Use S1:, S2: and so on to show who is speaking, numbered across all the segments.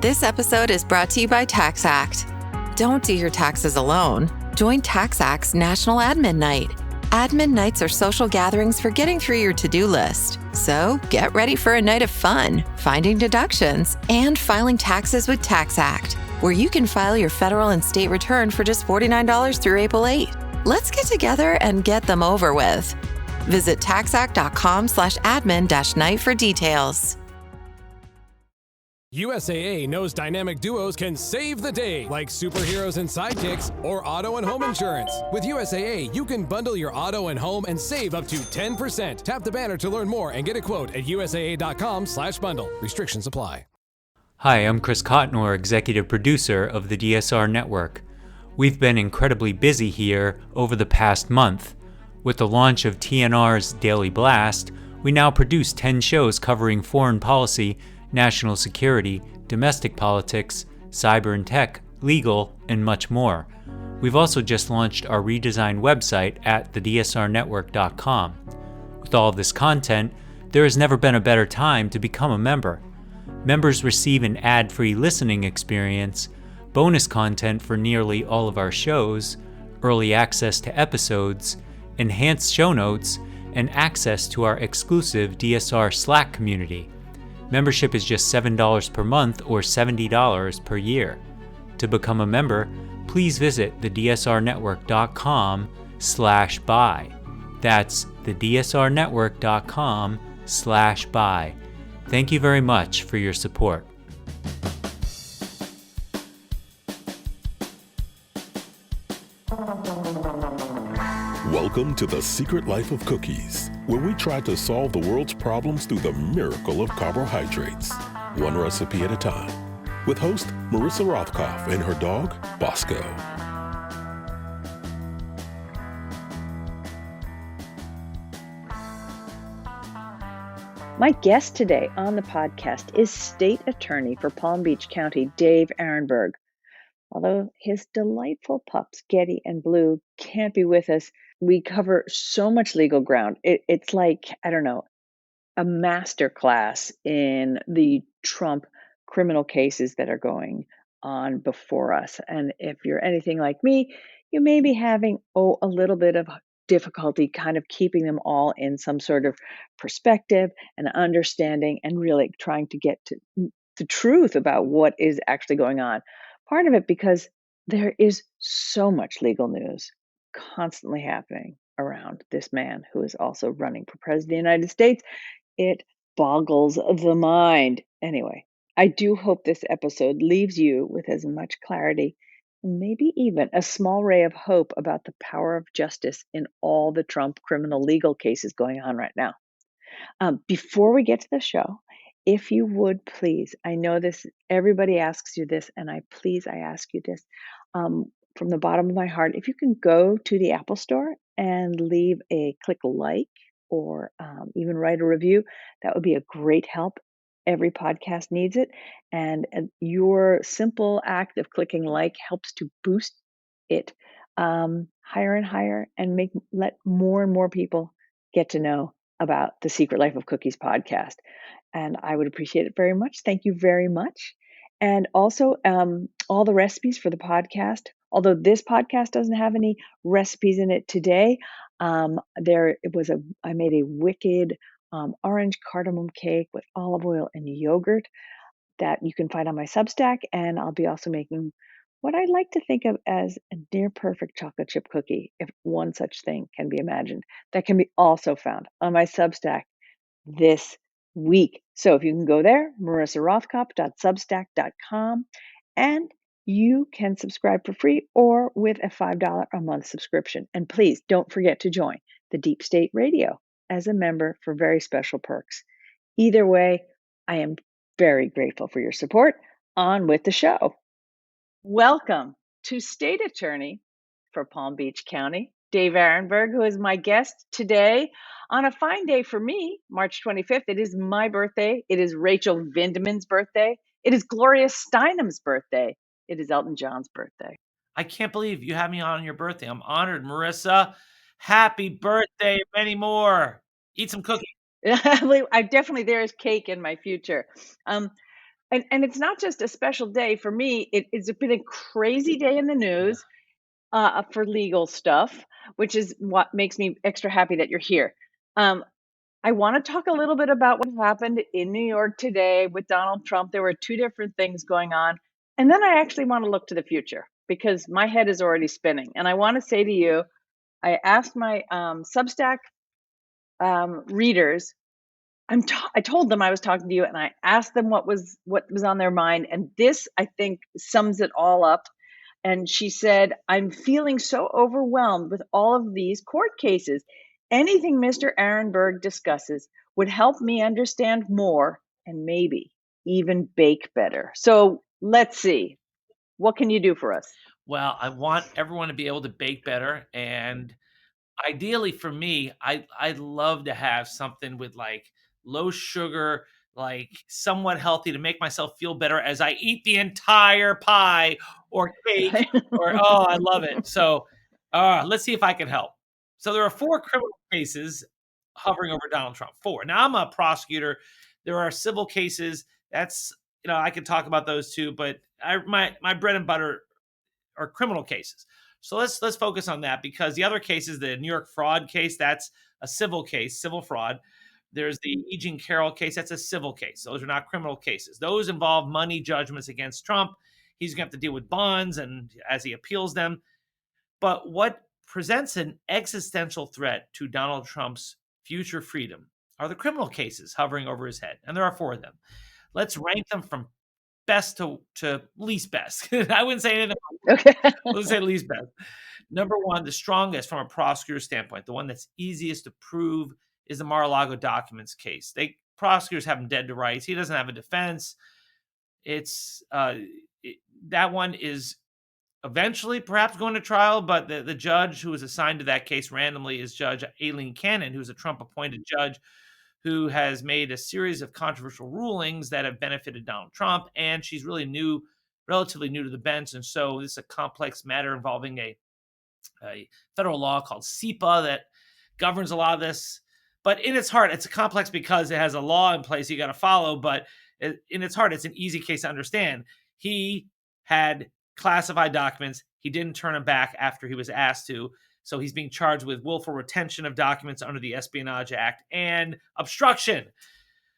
S1: This episode is brought to you by TaxAct. Don't do your taxes alone. Join TaxAct's National Admin Night. Admin nights are social gatherings for getting through your to-do list. So get ready for a night of fun, finding deductions, and filing taxes with TaxAct, where you can file your federal and state return for just $49 through April 8. Let's get together and get them over with. Visit taxact.com/admin-night for details.
S2: USAA knows dynamic duos can save the day, like superheroes and sidekicks, or auto and home insurance. With USAA, you can bundle your auto and home and save up to 10%. Tap the banner to learn more and get a quote at USAA.com/bundle. Restrictions apply.
S3: Hi, I'm Chris Cotnor, executive producer of the DSR Network. We've been incredibly busy here over the past month. With the launch of TNR's Daily Blast, we now produce 10 shows covering foreign policy, national security, domestic politics, cyber and tech, legal, and much more. We've also just launched our redesigned website at thedsrnetwork.com. With all of this content, there has never been a better time to become a member. Members receive an ad-free listening experience, bonus content for nearly all of our shows, early access to episodes, enhanced show notes, and access to our exclusive DSR Slack community. Membership is just $7 per month or $70 per year. To become a member, please visit thedsrnetwork.com/buy. That's thedsrnetwork.com/buy. Thank you very much for your support.
S4: Welcome to The Secret Life of Cookies, where we try to solve the world's problems through the miracle of carbohydrates, one recipe at a time, with host Marissa Rothkopf and her dog, Bosco.
S5: My guest today on the podcast is State Attorney for Palm Beach County, Dave Aronberg. Although his delightful pups, Getty and Blue, can't be with us, we cover so much legal ground. It's like, I don't know, a master class in the Trump criminal cases that are going on before us. And if you're anything like me, you may be having a little bit of difficulty kind of keeping them all in some sort of perspective and understanding and really trying to get to the truth about what is actually going on. Part of it because there is so much legal news constantly happening around this man who is also running for president of the United States. It boggles the mind. Anyway, I do hope this episode leaves you with as much clarity and maybe even a small ray of hope about the power of justice in all the Trump criminal legal cases going on right now. Before we get to the show, if you would please, I know this, everybody asks you this, and I ask you this from the bottom of my heart. If you can go to the Apple Store and click like or even write a review, that would be a great help. Every podcast needs it. And your simple act of clicking like helps to boost it higher and higher and let more and more people get to know about the Secret Life of Cookies podcast. And I would appreciate it very much. Thank you very much. And also, all the recipes for the podcast, although this podcast doesn't have any recipes in it today, I made a wicked orange cardamom cake with olive oil and yogurt that you can find on my Substack. And I'll be also making what I like to think of as a near perfect chocolate chip cookie, if one such thing can be imagined. That can be also found on my Substack this week. So if you can go there, marissarothkopf.substack.com, and you can subscribe for free or with a $5 a month subscription. And please don't forget to join the Deep State Radio as a member for very special perks. Either way, I am very grateful for your support. On with the show. Welcome to State Attorney for Palm Beach County, Dave Aronberg, who is my guest today on a fine day for me, March 25th. It is my birthday. It is Rachel Vindman's birthday. It is Gloria Steinem's birthday. It is Elton John's birthday.
S6: I can't believe you had me on your birthday. I'm honored, Marissa. Happy birthday, many more. Eat some cookies.
S5: I definitely, there is cake in my future. And it's not just a special day for me. It's been a crazy day in the
S6: Yeah.
S5: news for legal stuff, which is what makes me extra happy that you're here. Um, I want to talk a little bit about what happened in New York today with Donald Trump. There were two different things going on. And then I actually want to look to the future because my head is already spinning. And I want to say to you, I asked my Substack readers, I told them I was talking to you and I asked them what was on their mind. And this, I think, sums it all up. And she said, I'm feeling so overwhelmed with all of these court cases. Anything Mr. Aronberg discusses would help me understand more and maybe even bake better. So let's see. What can you do for us?
S6: Well, I want everyone to be able to bake better, and ideally for me, I'd love to have something with, like, low sugar, like, somewhat healthy to make myself feel better as I eat the entire pie or cake or oh, I love it. So, let's see if I can help. So there are 4 criminal cases hovering over Donald Trump, 4. Now I'm a prosecutor. There are civil cases. That's I could talk about those too, but my bread and butter are criminal cases. So let's focus on that because the other case is the New York fraud case. That's a civil case, civil fraud. There's the E. Jean Carroll case. That's a civil case. Those are not criminal cases. Those involve money judgments against Trump. He's going to have to deal with bonds and as he appeals them. But what presents an existential threat to Donald Trump's future freedom are the criminal cases hovering over his head. And there are 4 of them. Let's rank them from best to least best. I wouldn't say anything.
S5: Okay.
S6: Let's say least best. Number 1, the strongest from a prosecutor's standpoint, the one that's easiest to prove is the Mar-a-Lago documents case. Prosecutors have him dead to rights. He doesn't have a defense. It's that one is eventually perhaps going to trial, but the judge who was assigned to that case randomly is Judge Aileen Cannon, who's a Trump-appointed judge who has made a series of controversial rulings that have benefited Donald Trump, and she's really relatively new to the bench, and so this is a complex matter involving a federal law called SEPA that governs a lot of this. But in its heart, it's complex because it has a law in place you got to follow, but in its heart, it's an easy case to understand. He had classified documents. He didn't turn them back after he was asked to. So he's being charged with willful retention of documents under the Espionage Act and obstruction.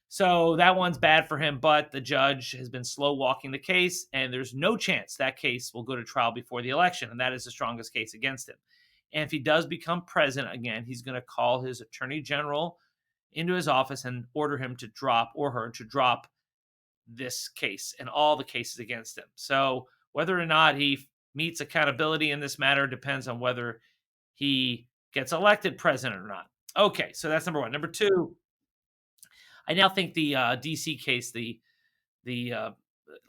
S6: So that one's bad for him, but the judge has been slow walking the case, and there's no chance that case will go to trial before the election, and that is the strongest case against him. And if he does become president again, he's going to call his attorney general into his office and order him to drop or her to drop this case and all the cases against him. So whether or not he meets accountability in this matter depends on whether he gets elected president or not. Okay, so that's number 1. Number 2, I now think the DC case, the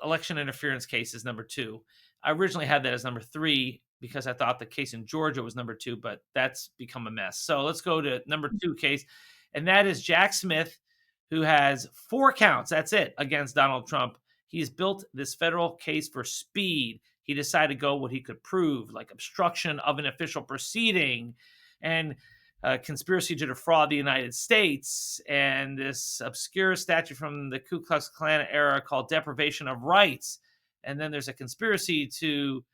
S6: election interference case, is number 2. I originally had that as number 3 because I thought the case in Georgia was number 2, but that's become a mess. So let's go to number 2 case, and that is Jack Smith, who has 4 counts. That's it against Donald Trump. He's built this federal case for speed. He decided to go what he could prove, like obstruction of an official proceeding and conspiracy to defraud the United States, and this obscure statute from the Ku Klux Klan era called deprivation of rights. And then there's a conspiracy to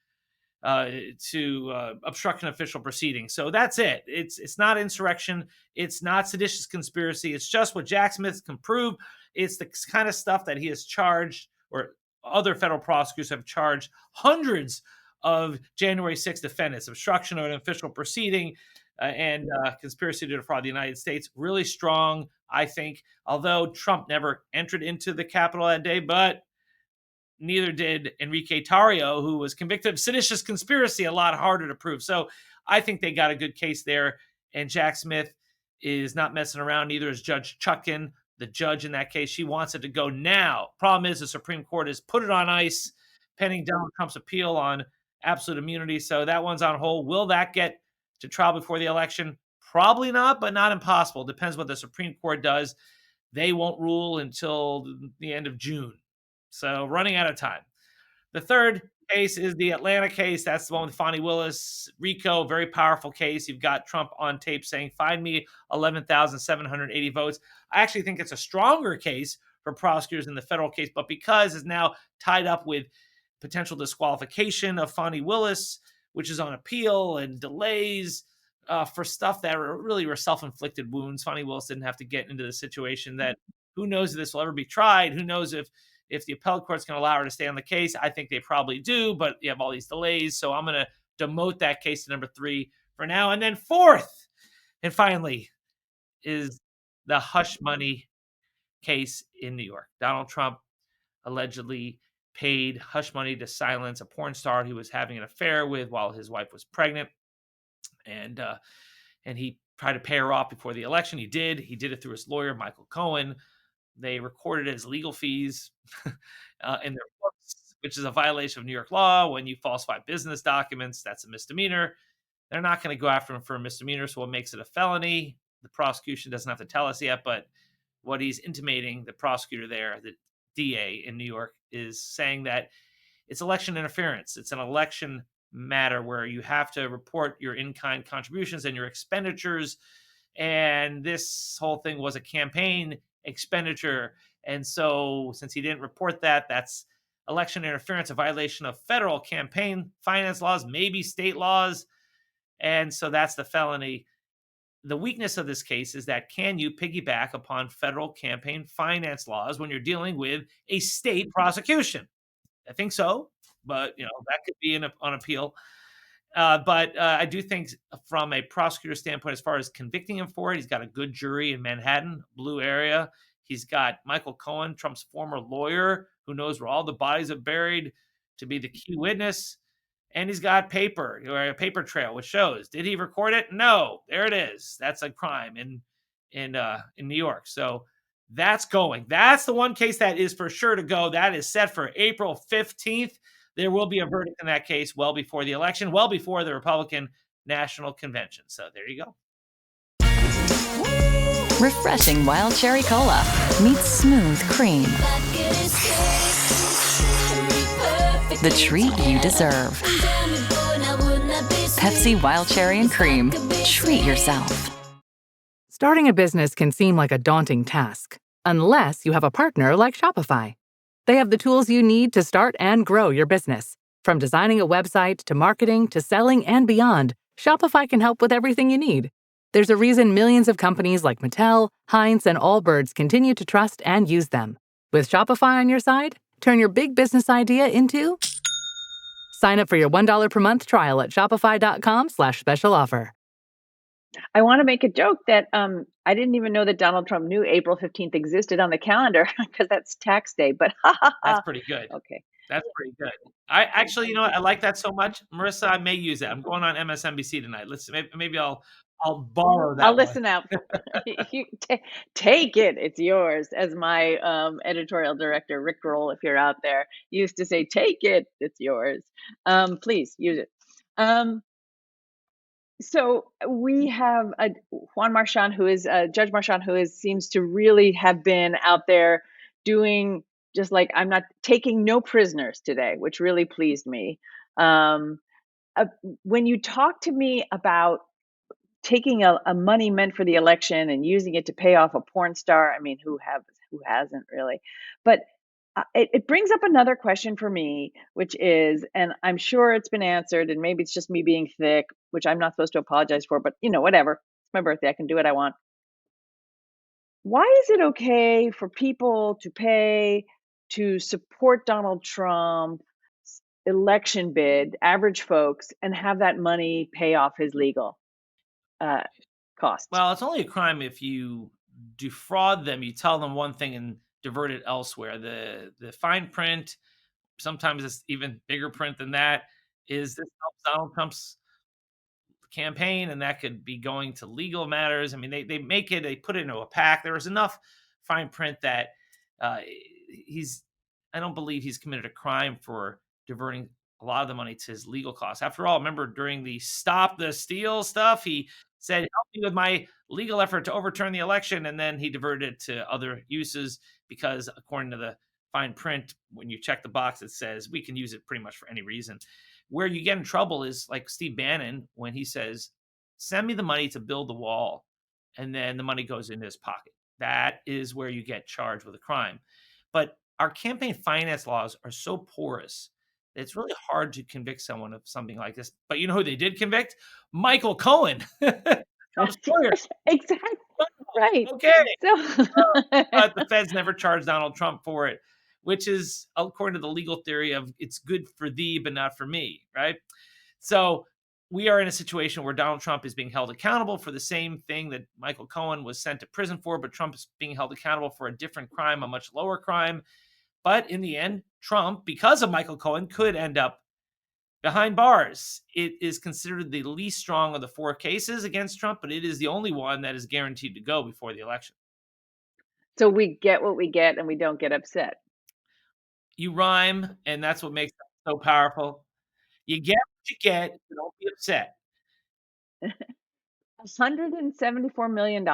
S6: obstruct an official proceeding. So that's it. It's not insurrection. It's not seditious conspiracy. It's just what Jack Smith can prove. It's the kind of stuff that he has charged, or other federal prosecutors have charged hundreds of January 6th defendants: obstruction of an official proceeding and conspiracy to defraud the United States. Really strong, I think, although Trump never entered into the Capitol that day, but neither did Enrique Tarrio, who was convicted of seditious conspiracy, a lot harder to prove. So I think they got a good case there. And Jack Smith is not messing around. Neither is Judge Chutkan, the judge in that case. She wants it to go now. Problem is the Supreme Court has put it on ice pending Donald Trump's appeal on absolute immunity. So that one's on hold. Will that get to trial before the election? Probably not, but not impossible. Depends what the Supreme Court does. They won't rule until the end of June. So running out of time. The third case is the Atlanta case. That's the one with Fonnie Willis. RICO, very powerful case. You've got Trump on tape saying, find me 11,780 votes. I actually think it's a stronger case for prosecutors in the federal case, but because it's now tied up with potential disqualification of Fonnie Willis, which is on appeal, and delays for stuff that really were self-inflicted wounds. Fonnie Willis didn't have to get into the situation that who knows if this will ever be tried. Who knows if the appellate court's going to allow her to stay on the case. I think they probably do, but you have all these delays. So I'm going to demote that case to number 3 for now. And then fourth, and finally, is the hush money case in New York. Donald Trump allegedly paid hush money to silence a porn star he was having an affair with while his wife was pregnant. And he tried to pay her off before the election. He did it through his lawyer, Michael Cohen. They recorded his legal fees in their books, which is a violation of New York law. When you falsify business documents, that's a misdemeanor. They're not going to go after him for a misdemeanor, so what makes it a felony? The prosecution doesn't have to tell us yet, but what he's intimating, the prosecutor there, the DA in New York, is saying that it's election interference. It's an election matter where you have to report your in-kind contributions and your expenditures. And this whole thing was a campaign expenditure. And so since he didn't report that, that's election interference, a violation of federal campaign finance laws, maybe state laws. And so that's the felony. The weakness of this case is that can you piggyback upon federal campaign finance laws when you're dealing with a state prosecution? I think so, but that could be on appeal. But I do think from a prosecutor standpoint, as far as convicting him for it, he's got a good jury in Manhattan, blue area. He's got Michael Cohen, Trump's former lawyer, who knows where all the bodies are buried, to be the key witness. And he's got paper, or a paper trail, which shows, did he record it? No, there it is. That's a crime in New York. So that's going. That's the one case that is for sure to go. That is set for April 15th. There will be a verdict in that case well before the election, well before the Republican National Convention. So there you go.
S1: Refreshing wild cherry cola meets smooth cream. The treat you deserve. Pepsi Wild Cherry and Cream. Treat yourself.
S7: Starting a business can seem like a daunting task, unless you have a partner like Shopify. They have the tools you need to start and grow your business. From designing a website to marketing to selling and beyond, Shopify can help with everything you need. There's a reason millions of companies like Mattel, Heinz, and Allbirds continue to trust and use them. With Shopify on your side, turn your big business idea into... Sign up for your $1 per month trial at shopify.com/special offer.
S5: I want to make a joke that I didn't even know that Donald Trump knew April 15th existed on the calendar because that's tax day. But
S6: that's pretty good.
S5: Okay.
S6: That's pretty good. I actually, I like that so much, Marissa. I may use it. I'm going on MSNBC tonight. Maybe I'll borrow that.
S5: I'll listen out. You take it. It's yours. As my editorial director, Rick Grohl, if you're out there, used to say, take it. It's yours. Please use it. So we have Juan Marchand, who is Judge Marchand, who seems to really have been out there doing just like, I'm not taking no prisoners today, which really pleased me. When you talk to me about taking a money meant for the election and using it to pay off a porn star, I mean, who hasn't really? But it brings up another question for me, which is, and I'm sure it's been answered, and maybe it's just me being thick, which I'm not supposed to apologize for, but whatever. It's my birthday. I can do what I want. Why is it okay for people to pay to support Donald Trump's election bid, average folks, and have that money pay off his legal costs?
S6: Well, it's only a crime if you defraud them, you tell them one thing and divert it elsewhere. The fine print, sometimes it's even bigger print than that, is this helps Donald Trump's campaign, and that could be going to legal matters. I mean, they put it into a pack. There was enough fine print that I don't believe he's committed a crime for diverting a lot of the money to his legal costs. After all, remember during the Stop the Steal stuff, he said, help me with my legal effort to overturn the election. And then he diverted it to other uses because according to the fine print, when you check the box, it says we can use it pretty much for any reason. Where you get in trouble is like Steve Bannon, when he says, send me the money to build the wall. And then the money goes into his pocket. That is where you get charged with a crime. But our campaign finance laws are so porous that it's really hard to convict someone of something like this. But you know who they did convict? Michael Cohen, Trump's lawyer.
S5: Exactly. Right.
S6: Okay.
S5: So
S6: But the feds never charged Donald Trump for it, which is according to the legal theory of it's good for thee, but not for me, right? So we are in a situation where Donald Trump is being held accountable for the same thing that Michael Cohen was sent to prison for, but Trump is being held accountable for a different crime, a much lower crime. But in the end, Trump, because of Michael Cohen, could end up behind bars. It is considered the least strong of the 4 cases against Trump, but it is the only one that is guaranteed to go before the election.
S5: so we get what we get and we don't get upset.
S6: You rhyme, and that's what makes it so powerful. You get what you get, so don't be upset.
S5: $174 million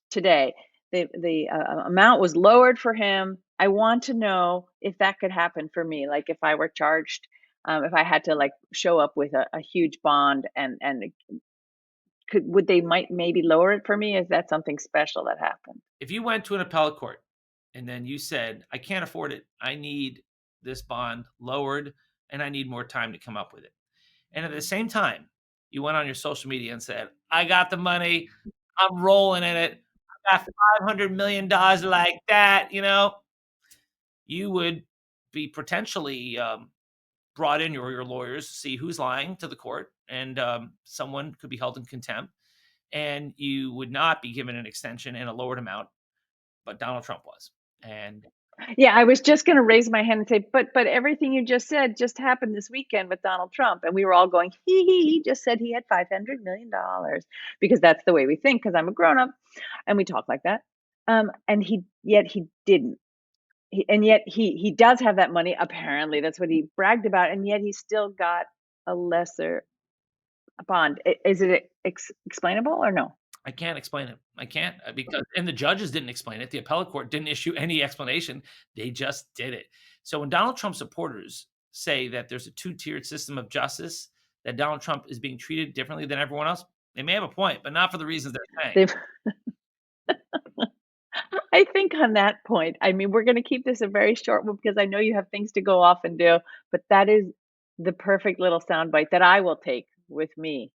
S5: today. The amount was lowered for him. I want to know if that could happen for me. Like if I were charged, if I had to like show up with a huge bond and would they maybe lower it for me? Is that something special that happened?
S6: If you went to an appellate court and then you said, I can't afford it, I need this bond lowered, and I need more time to come up with it. And at the same time, you went on your social media and said, I got the money, I'm rolling in it, I got $500 million like that, you would be potentially brought in your lawyers to see who's lying to the court, and someone could be held in contempt, and you would not be given an extension and a lowered amount, but Donald Trump was. And
S5: yeah, I was just going to raise my hand and say, but everything you just said just happened this weekend with Donald Trump, and we were all going, he just said he had $500 million because that's the way we think. Because I'm a grown up, and we talk like that. And he didn't. And yet he does have that money. Apparently, that's what he bragged about, and yet he still got a lesser bond. Is it explainable or no?
S6: I can't explain it. I can't because and the judges didn't explain it. The appellate court didn't issue any explanation. They just did it. So when Donald Trump supporters say that there's a 2-tiered system of justice, that Donald Trump is being treated differently than everyone else, they may have a point, but not for the reasons they're saying.
S5: I think on that point, I mean, we're going to keep this a very short one because I know you have things to go off and do, but that is the perfect little soundbite that I will take with me.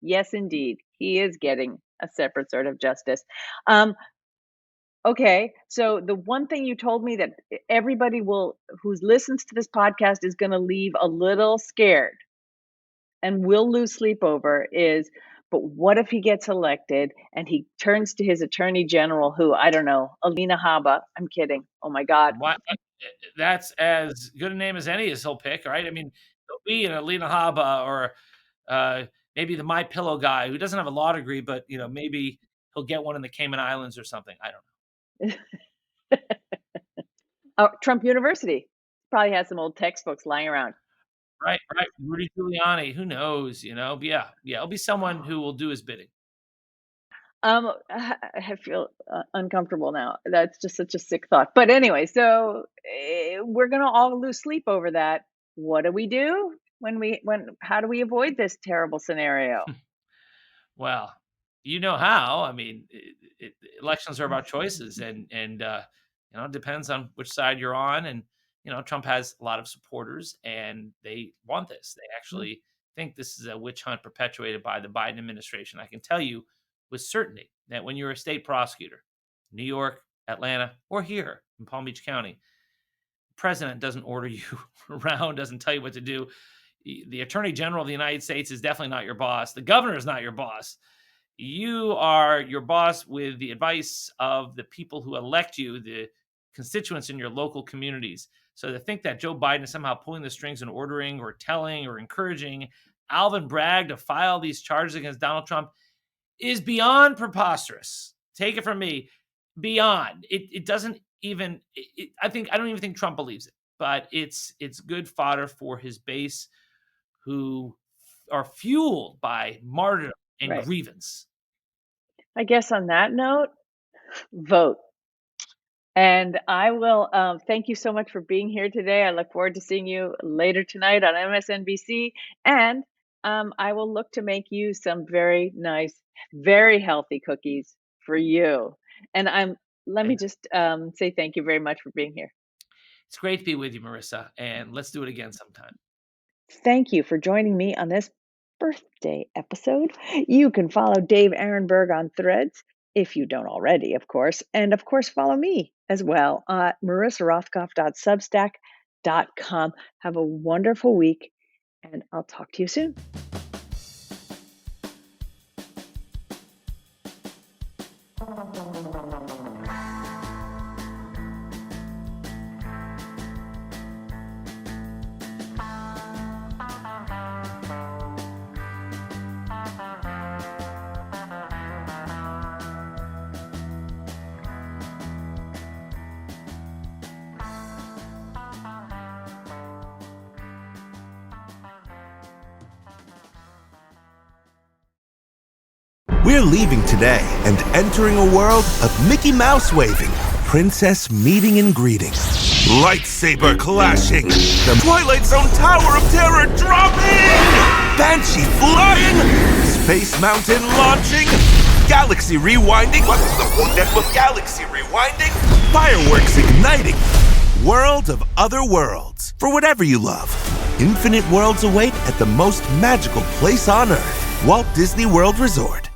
S5: Yes, indeed. He is getting a separate sort of justice. Okay, so the one thing you told me that everybody who listens to this podcast is going to leave a little scared and will lose sleep over is, but what if he gets elected and he turns to his attorney general, who, I don't know, Alina Habba? I'm kidding. Oh my God.
S6: That's as good a name as any as he'll pick, right? I mean, there'll be an Alina Habba or maybe the My Pillow guy who doesn't have a law degree, but maybe he'll get one in the Cayman Islands or something. I don't know.
S5: Trump University probably has some old textbooks lying around.
S6: Right. Rudy Giuliani, who knows, But yeah, it'll be someone who will do his bidding.
S5: I feel uncomfortable now. That's just such a sick thought. But anyway, so we're going to all lose sleep over that. What do we do how do we avoid this terrible scenario?
S6: Well, you know how. I mean, elections are about choices, and it depends on which side you're on. And Trump has a lot of supporters, and they want this. They actually think this is a witch hunt perpetuated by the Biden administration. I can tell you with certainty that when you're a state prosecutor, New York, Atlanta, or here in Palm Beach County, the president doesn't order you around, doesn't tell you what to do. The Attorney General of the United States is definitely not your boss. The governor is not your boss. You are your boss with the advice of the people who elect you, the constituents in your local communities. So to think that Joe Biden is somehow pulling the strings and ordering or telling or encouraging Alvin Bragg to file these charges against Donald Trump is beyond preposterous. Take it from me, beyond. It doesn't even. I don't even think Trump believes it, but it's good fodder for his base, who are fueled by martyrdom and grievance.
S5: I guess on that note, vote. And I will thank you so much for being here today. I look forward to seeing you later tonight on MSNBC. And I will look to make you some very nice, very healthy cookies for you. And I'm let me just say thank you very much for being here.
S6: It's great to be with you, Marissa, and let's do it again sometime.
S5: Thank you for joining me on this birthday episode. You can follow Dave Aronberg on Threads, if you don't already, of course. And of course, follow me as well at marissarothkopf.substack.com. Have a wonderful week, and I'll talk to you soon.
S8: We're leaving today and entering a world of Mickey Mouse waving, princess meeting and greeting, lightsaber clashing, the Twilight Zone Tower of Terror dropping, Banshee flying, Space Mountain launching, galaxy rewinding, what's the one that was galaxy rewinding, fireworks igniting, world of other worlds, for whatever you love. Infinite worlds await at the most magical place on Earth, Walt Disney World Resort.